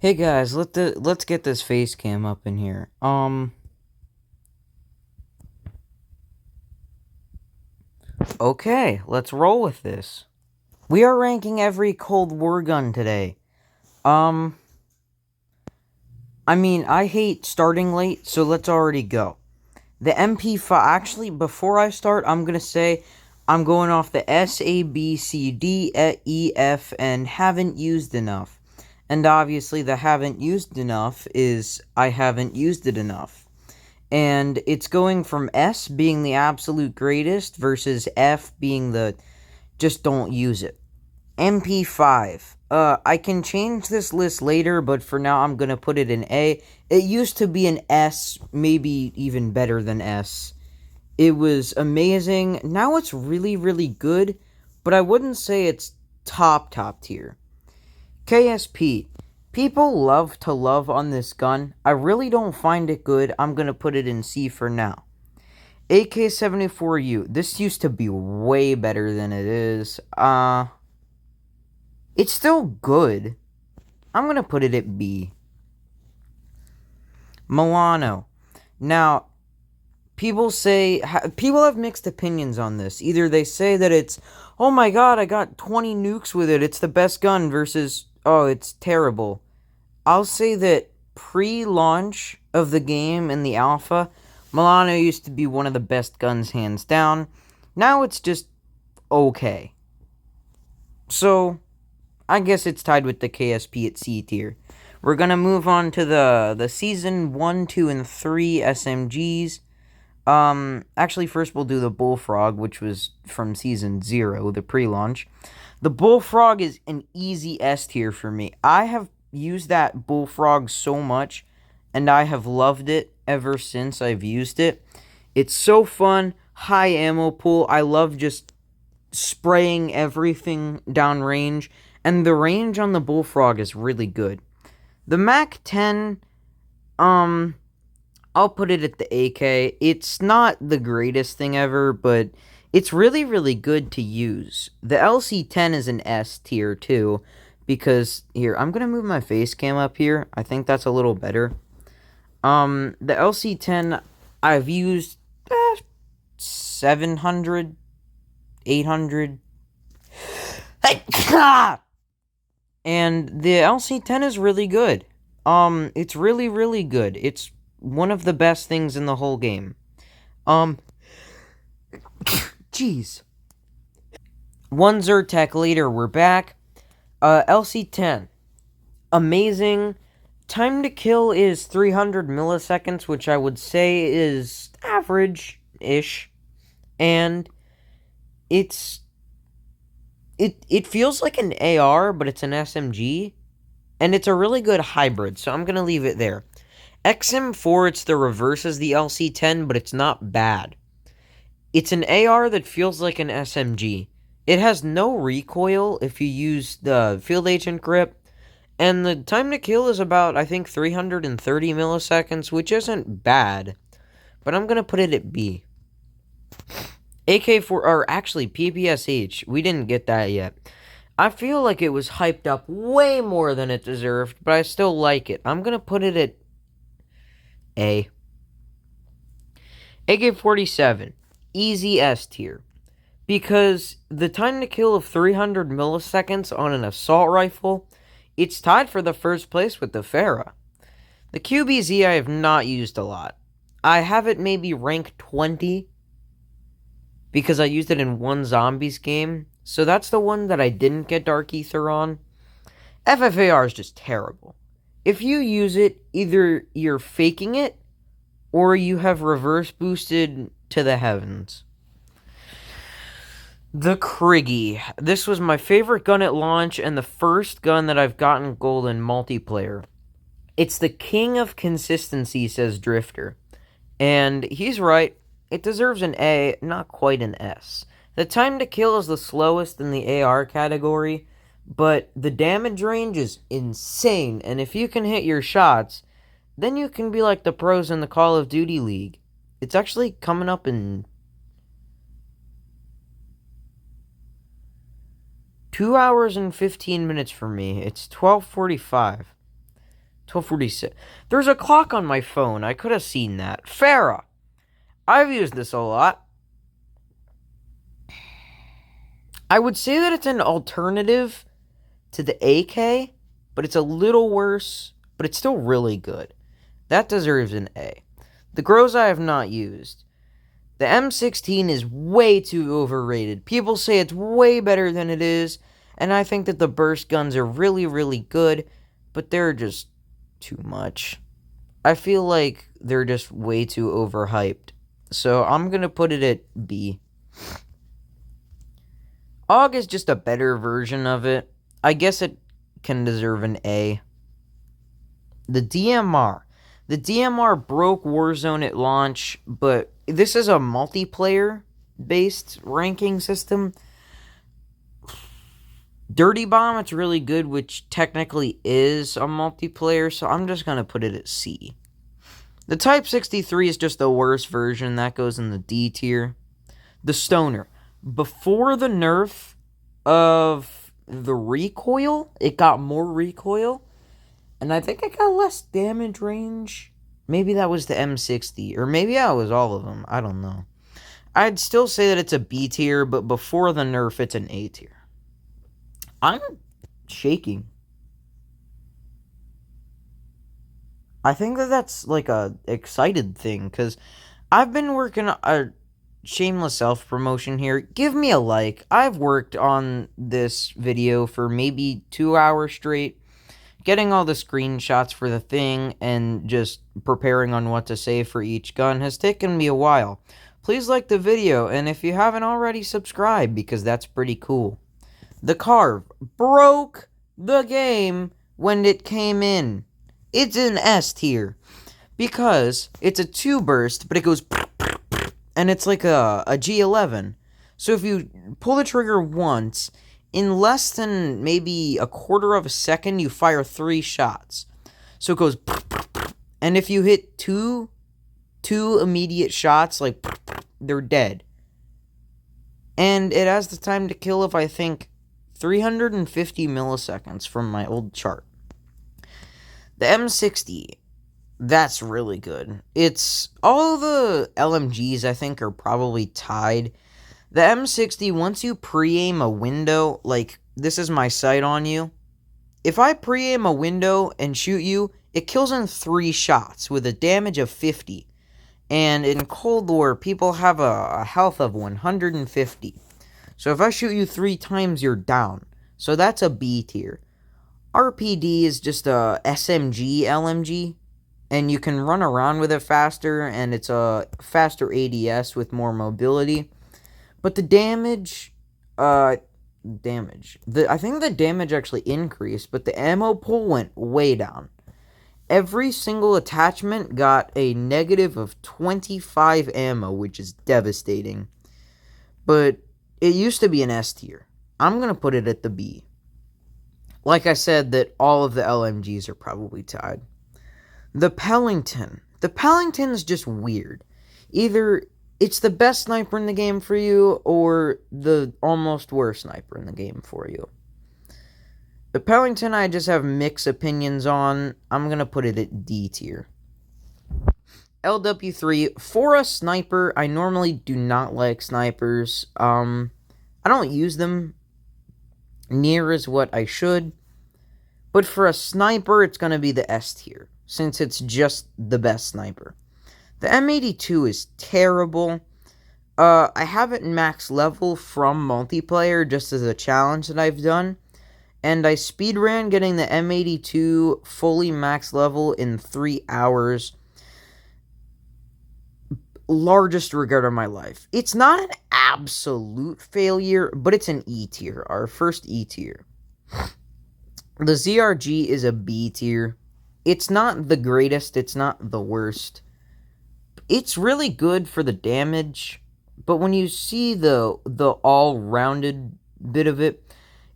Hey guys, let's get this face cam up in here. Okay, let's roll with this. We are ranking every Cold War gun today. Um, I hate starting late, so let's already go. The MP5, actually, before I start, I'm gonna say I'm going off the S, A, B, C, D, E, F, and haven't used enough. And obviously, the haven't used enough is I haven't used it enough. And it's going from S being the absolute greatest versus F being the just don't use it. MP5. I can change this list later, but for now I'm gonna put it in A. It used to be an S, maybe even better than S. It was amazing. Now it's really, really good, but I wouldn't say it's top tier. KSP. People love to love on this gun. I really don't find it good. I'm gonna put it in C for now. AK-74U. This used to be way better than it is. It's still good. I'm gonna put it at B. Milano. Now, people have mixed opinions on this. Either they say that it's, oh my god, I got 20 nukes with it, it's the best gun, versus, oh, it's terrible. I'll say that pre-launch of the game in the alpha, Milano used to be one of the best guns hands down. Now it's just okay. So, I guess it's tied with the KSP at C tier. We're gonna move on to the season 1, 2, and 3 SMGs. Actually, first we'll do the Bullfrog, which was from season 0, the pre-launch. The Bullfrog is an easy S tier for me. I have used that Bullfrog so much, and I have loved it ever since I've used it. It's so fun, high ammo pool. I love just spraying everything downrange, and the range on the Bullfrog is really good. The Mac 10, I'll put it at the AK. It's not the greatest thing ever, but it's really, really good to use. The LC10 is an S tier too, because here, I'm gonna move my face cam up here. I think that's a little better. The LC10 I've used 700, 800, and the LC10 is really good. It's really, really good. It's one of the best things in the whole game. Um, jeez. One Zertek later, we're back. LC10. Amazing. Time to kill is 300 milliseconds, which I would say is average-ish. And it's... It feels like an AR, but it's an SMG. And it's a really good hybrid, so I'm gonna leave it there. XM4, it's the reverse as the LC10, but it's not bad. It's an AR that feels like an SMG. It has no recoil if you use the field agent grip, and the time to kill is about, I think, 330 milliseconds, which isn't bad, but I'm gonna put it at B. AK4, or actually PPSH, we didn't get that yet. I feel like it was hyped up way more than it deserved, but I still like it. I'm gonna put it at A. AK-47, easy S tier. Because the time to kill of 300 milliseconds on an assault rifle, it's tied for the first place with the Farah. The QBZ I have not used a lot. I have it maybe rank 20 because I used it in one zombies game, so that's the one that I didn't get Dark Ether on. FFAR is just terrible. If you use it, either you're faking it or you have reverse boosted to the heavens. The Kriggy. This was my favorite gun at launch and the first gun that I've gotten gold in multiplayer. It's the king of consistency, says Drifter. And he's right. It deserves an A, not quite an S. The time to kill is the slowest in the AR category, but the damage range is insane, and if you can hit your shots, then you can be like the pros in the Call of Duty League. It's actually coming up in 2 hours and 15 minutes for me. It's 12:45. 12:46. There's a clock on my phone. I could have seen that. Farah. I've used this a lot. I would say that it's an alternative to the AK, but it's a little worse, but it's still really good. That deserves an A. The Groza I have not used. The M16 is way too overrated. People say it's way better than it is, and I think that the burst guns are really, really good, but they're just too much. I feel like they're just way too overhyped. So I'm going to put it at B. AUG is just a better version of it. I guess it can deserve an A. The DMR. The DMR broke Warzone at launch, but this is a multiplayer-based ranking system. Dirty Bomb, it's really good, which technically is a multiplayer, so I'm just going to put it at C. The Type 63 is just the worst version. That goes in the D tier. The Stoner. Before the nerf of the recoil, it got more recoil, and I think it got less damage range. Maybe that was the M60, or maybe that was all of them. I don't know. I'd still say that it's a B tier, but before the nerf, it's an A tier. I'm shaking. I think that that's like a excited thing, because I've been working a shameless self-promotion here. Give me a like. I've worked on this video for maybe 2 hours straight, getting all the screenshots for the thing and just preparing on what to say for each gun has taken me a while. Please like the video, and if you haven't already, subscribe, because that's pretty cool. The Carve broke the game when it came in. It's an S tier, because it's a 2-burst, but it goes and it's like a G11. So if you pull the trigger once, in less than maybe a quarter of a second, you fire 3 shots. So it goes, and if you hit two immediate shots, like, they're dead. And it has the time to kill of, I think, 350 milliseconds from my old chart. The M60, that's really good. It's, all the LMGs, I think, are probably tied. The M60, once you pre-aim a window, like, this is my sight on you. If I pre-aim a window and shoot you, it kills in 3 shots with a damage of 50. And in Cold War, people have a health of 150. So if I shoot you 3 times, you're down. So that's a B tier. RPD is just a SMG LMG, and you can run around with it faster, and it's a faster ADS with more mobility. But the damage, I think the damage actually increased, but the ammo pull went way down. Every single attachment got a negative of 25 ammo, which is devastating. But it used to be an S tier. I'm going to put it at the B. Like I said, that all of the LMGs are probably tied. The Pellington. The Pellington's just weird. Either it's the best sniper in the game for you, or the almost worst sniper in the game for you. The Pellington I just have mixed opinions on. I'm going to put it at D tier. LW3, for a sniper, I normally do not like snipers. I don't use them near as what I should. But for a sniper, it's going to be the S tier, since it's just the best sniper. The M82 is terrible. I have it max level from multiplayer, just as a challenge that I've done. And I speedran getting the M82 fully max level in 3 hours. Largest regret of my life. It's not an absolute failure, but it's an E tier, our first E tier. The ZRG is a B tier. It's not the greatest, it's not the worst. It's really good for the damage, but when you see the all-rounded bit of it,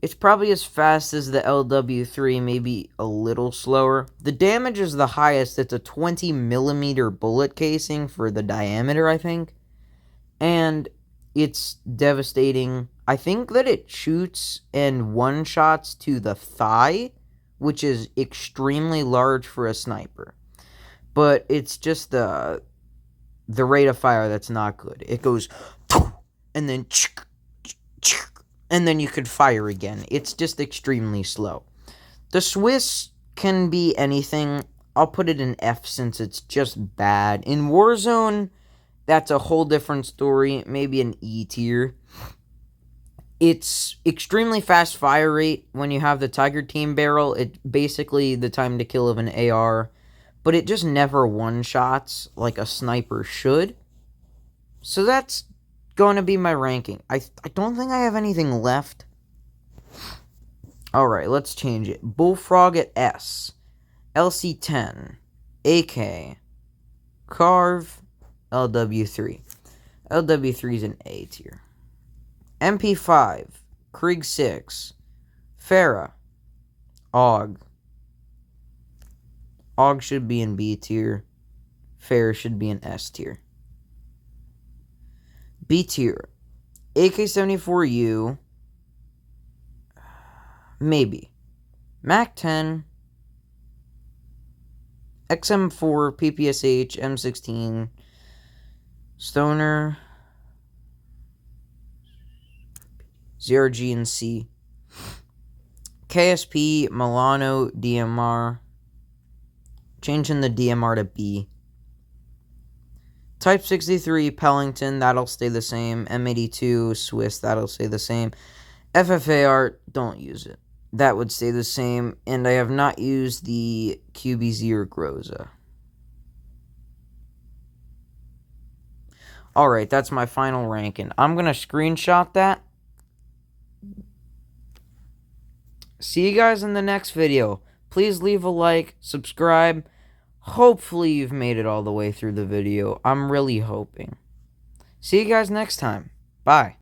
it's probably as fast as the LW3, maybe a little slower. The damage is the highest. It's a 20mm bullet casing for the diameter, I think. And it's devastating. I think that it shoots and one-shots to the thigh which is extremely large for a sniper. But it's just the rate of fire that's not good. It goes, and then, and then you could fire again. It's just extremely slow. The Swiss can be anything. I'll put it in F since it's just bad. In Warzone, that's a whole different story. Maybe an E tier. It's extremely fast fire rate when you have the Tiger Team barrel. It's basically the time to kill of an AR. But it just never one-shots like a sniper should. So that's going to be my ranking. I don't think I have anything left. Alright, let's change it. Bullfrog at S. LC10. AK. Carve. LW3. LW3 is an A tier. MP5. Krieg 6. Farah. AUG. AUG should be in B tier. Farah should be in S tier. B tier. AK-74U. Maybe. MAC-10. XM4, PPSH, M16. Stoner. ZRG and C. KSP, Milano, DMR. Changing the DMR to B. Type 63, Pellington, that'll stay the same. M82, Swiss, that'll stay the same. FFAR, don't use it. That would stay the same. And I have not used the QBZ or Groza. Alright, that's my final ranking. I'm going to screenshot that. See you guys in the next video. Please leave a like, subscribe. Hopefully you've made it all the way through the video. I'm really hoping. See you guys next time. Bye.